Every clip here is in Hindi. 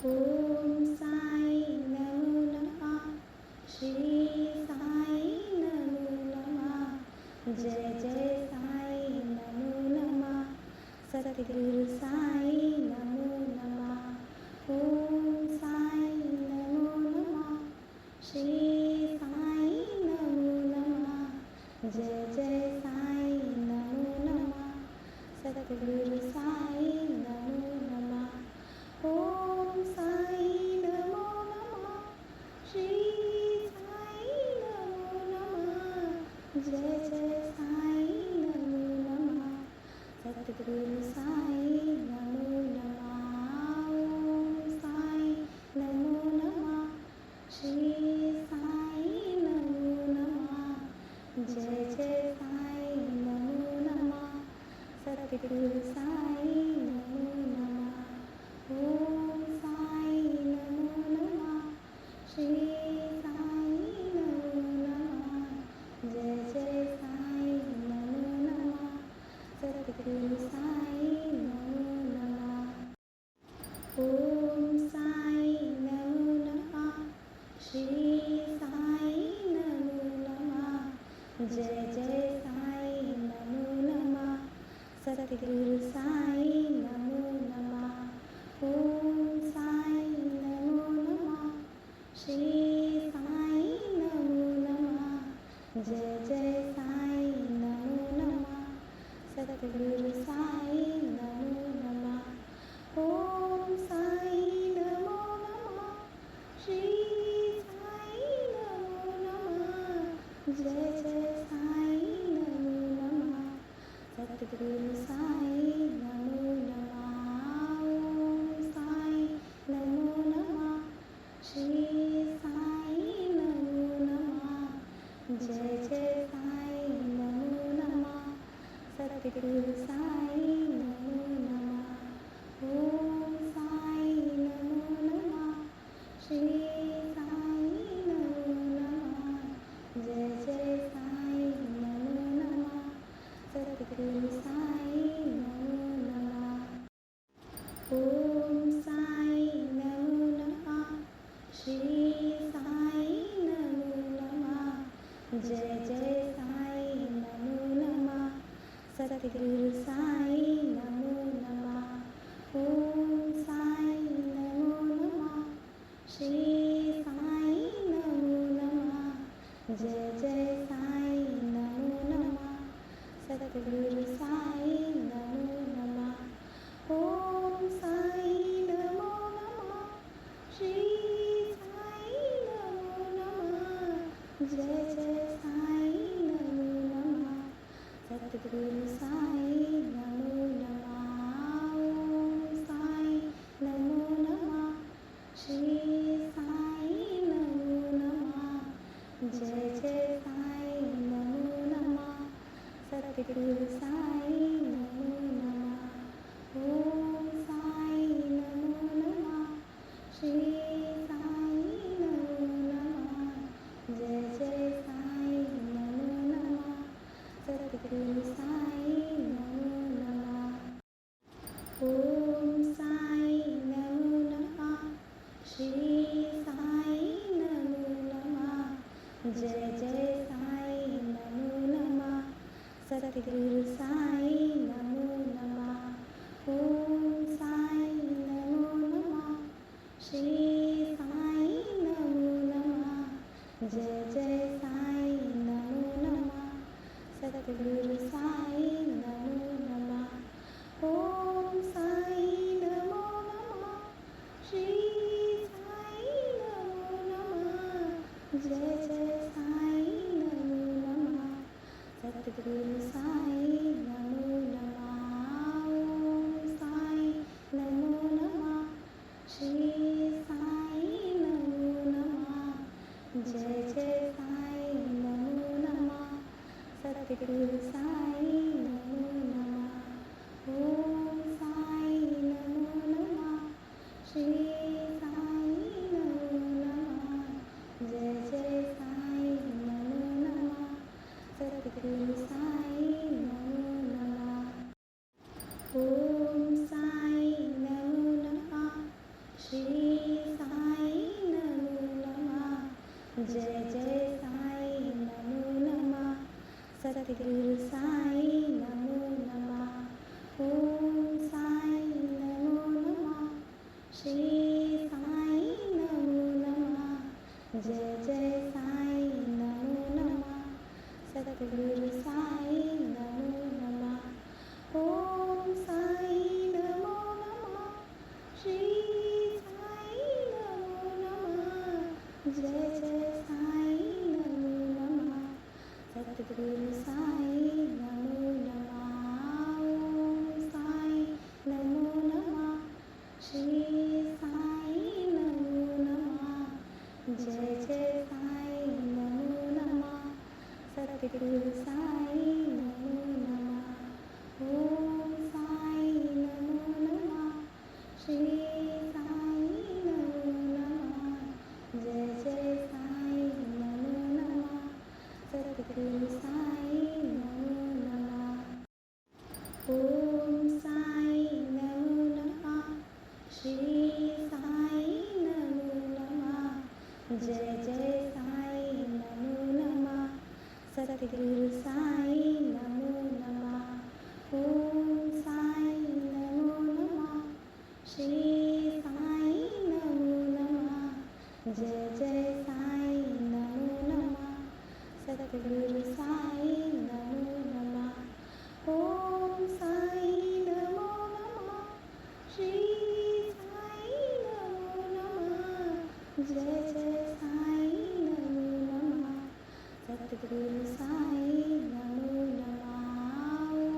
ओम साई नमो नमः। श्री साई नमो नमः। जय जय साई नमो नमः। सतगुरु साई नमो नमः। ओम साई नमो नमः। श्री साई नमो नमः। जय जय साई नमो नमः। सतगुरु साई नमो नमः। ओम साई नमो नमः। श्री साई नमो नमः। जय जय साई नमो नमः। सतगुरु साई नमो नमः। ओम साई नमो नमः। श्री साई नमो नमः। जय जय साई नमो नमः। सतगुरु साई नमो नमः। ओम साई नमो नमः। श्री साई नमो नमः। जय जय साई नमो नमः। सतगुरु साई नमो नमः। ओम साई नमो नमः। श्री साई नमो नमः। जय जय साई नमो नमः। सतगुरु साई नमो नमः। ओम साई नमो नमः। श्री साई नमो नमः। जय जय साई नमो नमः। सतगुरु साई नमो नमः। ओम साई नमो नमः। श्री साई नमो नमः। जय जय साई नमो नमः। सतगुरु साई नमो नमः। ओम साई नमो नमः। श्री साई नमो नमः। जय जय साई नमो नमः। सतगुरु साई नमो नमः। ओम साई नमो नमः। श्री साई नमो नमः। जय जय साई नमो नमः। सतगुरु साई नमो नमः। ओम साई नमो नमः। श्री साई नमो नमः। जय जय साई नमो नमः। सतगुरु साई नमो नमः। ओम साई नमो नमः। श्री साई नमो नमः। जय जय साई नमो नमः। सतगुरु साई नमो नमः। ओम साई नमो नमः। श्री साई नमो नमः। जय जय साई नमो नमः। सतगुरु साई नमो नमः। ओम साई नमो नमः। श्री साई नमो नमः। जय जय साई नमो नमः। सतगुरु साई नमो नमः। ओम साई नमो नमः। श्री साई नमो नमः। जय जय साई नमो नमः। सतगुरु साई नमो नमः। ओम साई नमो नमः। श्री साई नमो नमः। जय जय साई नमो नमः। सतगुरु साई नमो नमः। ओम साई नमो नमः। श्री साई नमो नमः। जय जय साई नमो नमः। सतगुरु साई नमो नमः। ओम साई नमो नमः। श्री साई नमो नमः। जय जय साई नमो नमः। सतगुरु साई नमो नमः। ओम साई नमो नमः। श्री साई नमो नमः। जय जय साई नमो नमः। सतगुरु साई नमो नमः। ओम साई नमो नमः। श्री साई नमो नमः। जय जय साई नमो नमः। सतगुरु साई नमो नमः। ओम साई नमो नमः। श्री श्री साई नमो नमः। जय जय साई नमो नमः। सद्गुरु साई नमो नमः। ओम साई नमो नमः। श्री साई नमो नमः। जय जय साई नमो नमः। सद्गुरु साई नमो नमः। ओम साई नमो नमः। श्री साई नमो नमः। जय जय साई नमो नमः। सद्गुरु साई नमो नमः। ओम साई नमो नमः। श्री साई नमो नमः। जय जय साई नमो नमः। सद्गुरु साई नमो नमः। ओम साई नमो नमः। श्री साई नमो नमः। जय जय साई नमो नमः। सद्गुरु साई नमो नमः। ओम साई नमो नमः। श्री साई नमो नमः। जय जय साई नमो नमः। सद्गुरु साई नमो नमः। ओम साई नमो नमः। श्री साई नमो नमः। जय जय साई नमो नमः। सद्गुरु साई नमो नमः।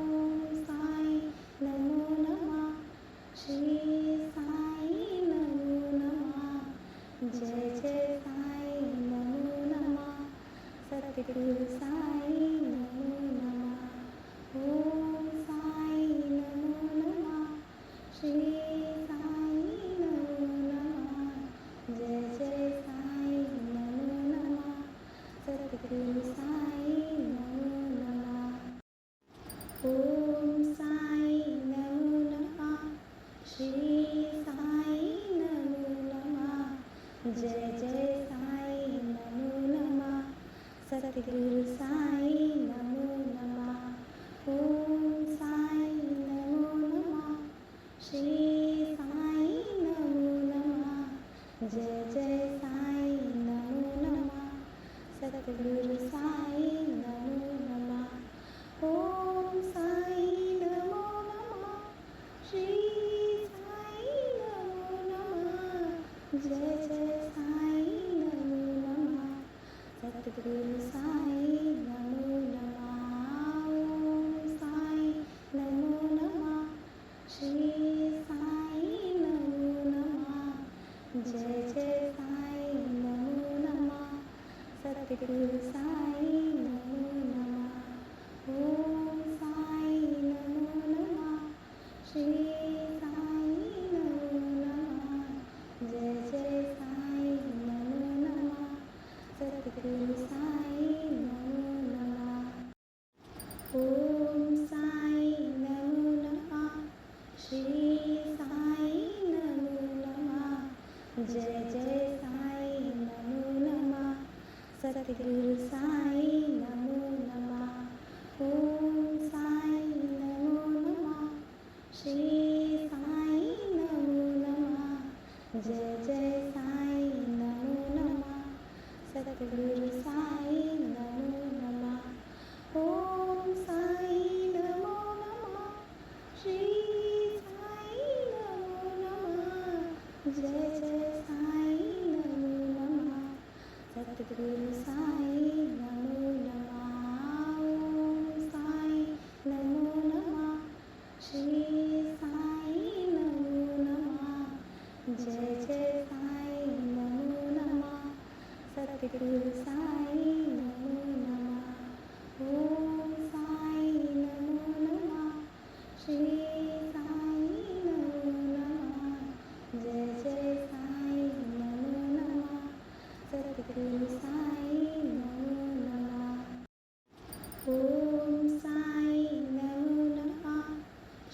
ओम साई नमो नमः। श्री साई नमो नमः। जय जय साई नमो नमः। सद्गुरु साई नमो नमः। ओम साई नमो नमः। श्री साई नमो नमः। जय जय साई नमो नमः। सद्गुरु साई नमो नमः। ओम साई नमो नमः। श्री साई नमो नमः। जय जय साई नमो नमः। सद्गुरु साई नमो नमः। ओम साई नमो नमः। श्री साई नमो नमः। जय जय साई नमो नमः। सद्गुरु साई नमो नमः। ओम साई नमो नमः। श्री साई नमो नमः। जय जय साई नमो नमः। सद्गुरु साई नमो नमः। ओम साई नमो नमः। श्री साई नमो नमः। जय जय साई नमो नमः। सद्गुरु साई नमो नमः। ओम साई नमो नमः। श्री साई नमो नमः। जय जय साई नमो नमः। सद्गुरु साई नमो नमः। ओम साई नमो नमः। श्री साई नमो नमः। जय जय साई नमो नमः। सद्गुरु साई नमो नमः। ओम साई नमो नमः। श्री साई नमो नमः। जय जय साई नमो नमः। सद्गुरु साई नमो नमः। ओम साई नमो नमः। श्री साई नमो नमः। जय जय साई नमो नमः। सद्गुरु साई नमो नमः। ओम साई नमो नमः। श्री साई नमो नमः। जय जय साई नमो नमः। सद्गुरु साई नमो नमः। ओम साई नमो नमः। श्री साई नमो नमः। जय जय साई नमो नमः। सद्गुरु साई नमो नमः। ओम साई नमो नमः।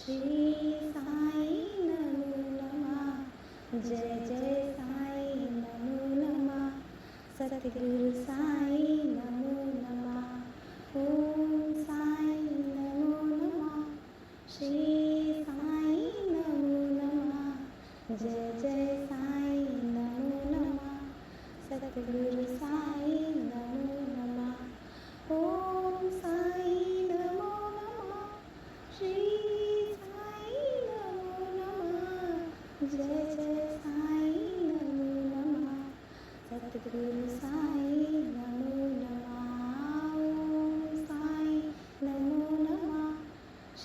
श्री साई नमो नमः। जय जय साई नमो नमः। सद्गुरु साई नमो नमः। ओम साई नमो नमः। श्री साई नमो नमः। जय जय साई नमो नमः सतगुरु साई नमो नमः ओम साई नमो नमः श्री साई नमो नमः जय जय साई नमो नमः सतगुरु साई नमो नमः ओम साई नमो नमः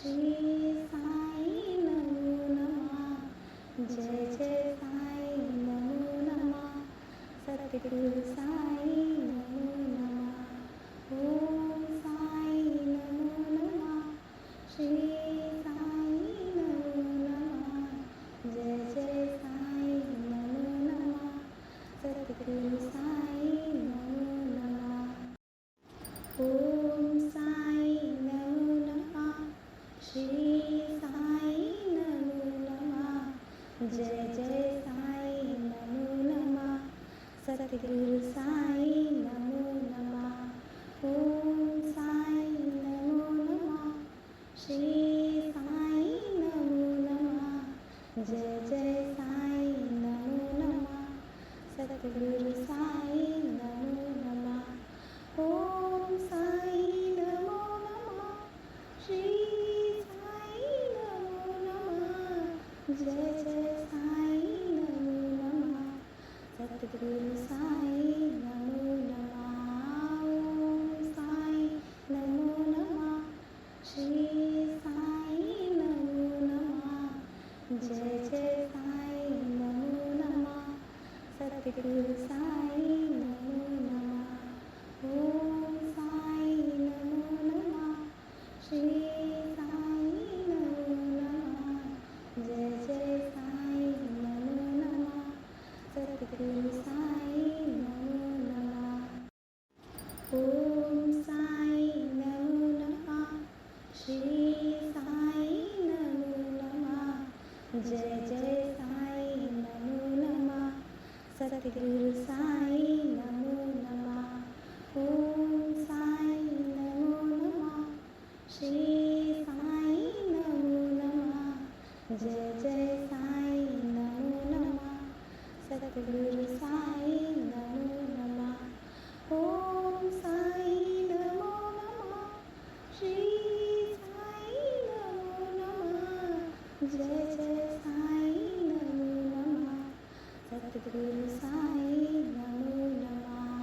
श्री साई नमो नमः जय जय साई नमो नमः सतगुरु साई नमो नमः ओम साई नमो नमः श्री साई नमो नमः जय जय साई नमो नमः सतगुरु साई नमो नमः ओम साई नमो नमः श्री साई नमो नमः जय जय साई नमो नमः सतगुरु साई नमो नमः ओम साई नमो नमः श्री साई नमो नमः जय जय साई नमो नमः सतगुरु साई नमो नमः ओम साई नमो नमः श्री साई नमो नमः जय जय साई नमो नमः सतगुरु साई नमो नमः ओम साई नमो नमः श्री साई नमो नमः जय जय साई नमो नमः सतगुरु साई नमो नमः ओम साई नमो नमः श्री साई नमो नमः जय जय साई नमो नमः सतगुरु साई नमो नमः ओम साई नमो नमः श्री साई नमो नमः जय जय साई नमो नमः सतगुरु साई नमो नमः ओम साई नमो नमः श्री साई नमो नमः जय जय साई नमो नमः सतगुरु साई नमो नमः ओम साई नमो नमः श्री साई नमो नमः जय जय साई नमो नमः सतगुरु साई नमो नमः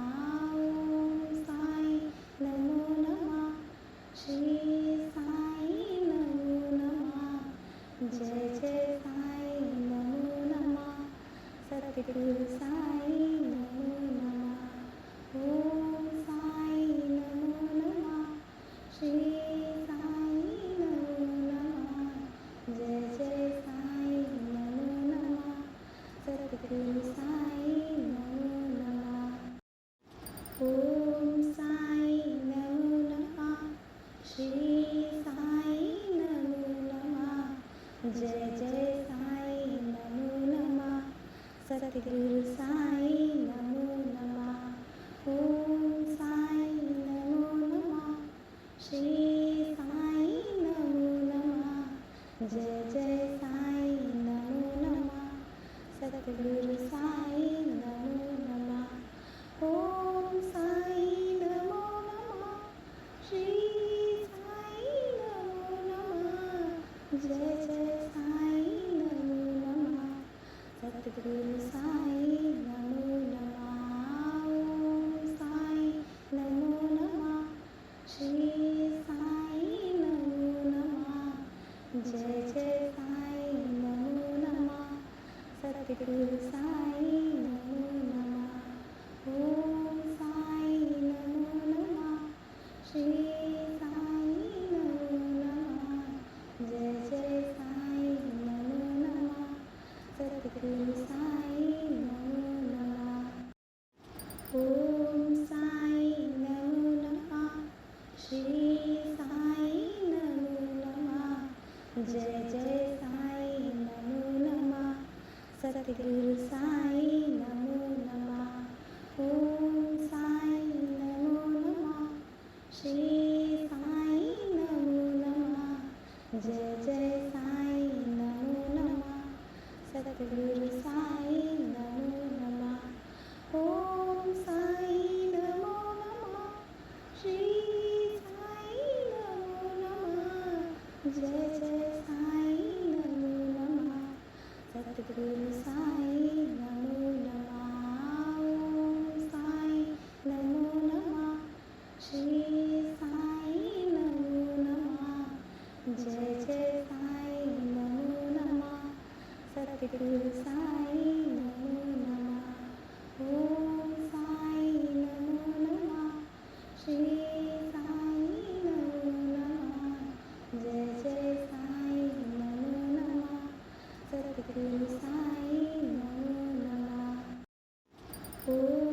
ओम साई नमो नमः श्री साई नमो नमः जय जय साई नमो नमः सतगुरु साई नमो नमः ओम साई नमो नमः श्री साई नमो नमः जय जय साई नमो नमः सतगुरु साई नमो नमः ओम साई नमो नमः श्री साई नमो नमः जय जय साई नमो नमः सतगुरु साई नमो नमः ओम साई नमो नमः श्री साई नमो नमः जय जय साई नमो नमः सतगुरु साई नमो नमः ओम साई नमो नमः श्री साई नमो नमः जय जय साई नमो नमः सतगुरु साई नमो नमः ओम साई नमो नमः श्री साई नमो नमः जय जय साई नमो नमः सतगुरु साई नमो नमः ओम साई नमो नमः श्री साई नमो नमः जय जय साई नमो नमः सतगुरु साई नमो नमः ओम साई नमो नमः श्री साई नमो नमः जय जय साई नमो नमः सतगुरु साई नमो नमः ओम साई नमो नमः श्री साई नमो नमः जय जय साई नमो नमः सतगुरु सद्गुरु साई नमो नमः. ओम साई नमो नमः. श्री साई नमो नमः. जय जय साई नमो नमः. सद्गुरु साई नमो नमः. ओम साई नमो नमः. श्री साई नमो नमः. जय जय साई नमो नमः. सद्गुरु साई नमो नमः. ओम साई नमो नमः. श्री साई नमो नमः. जय जय साई नमो नमः. सद्गुरु साई नमो नमः. ओम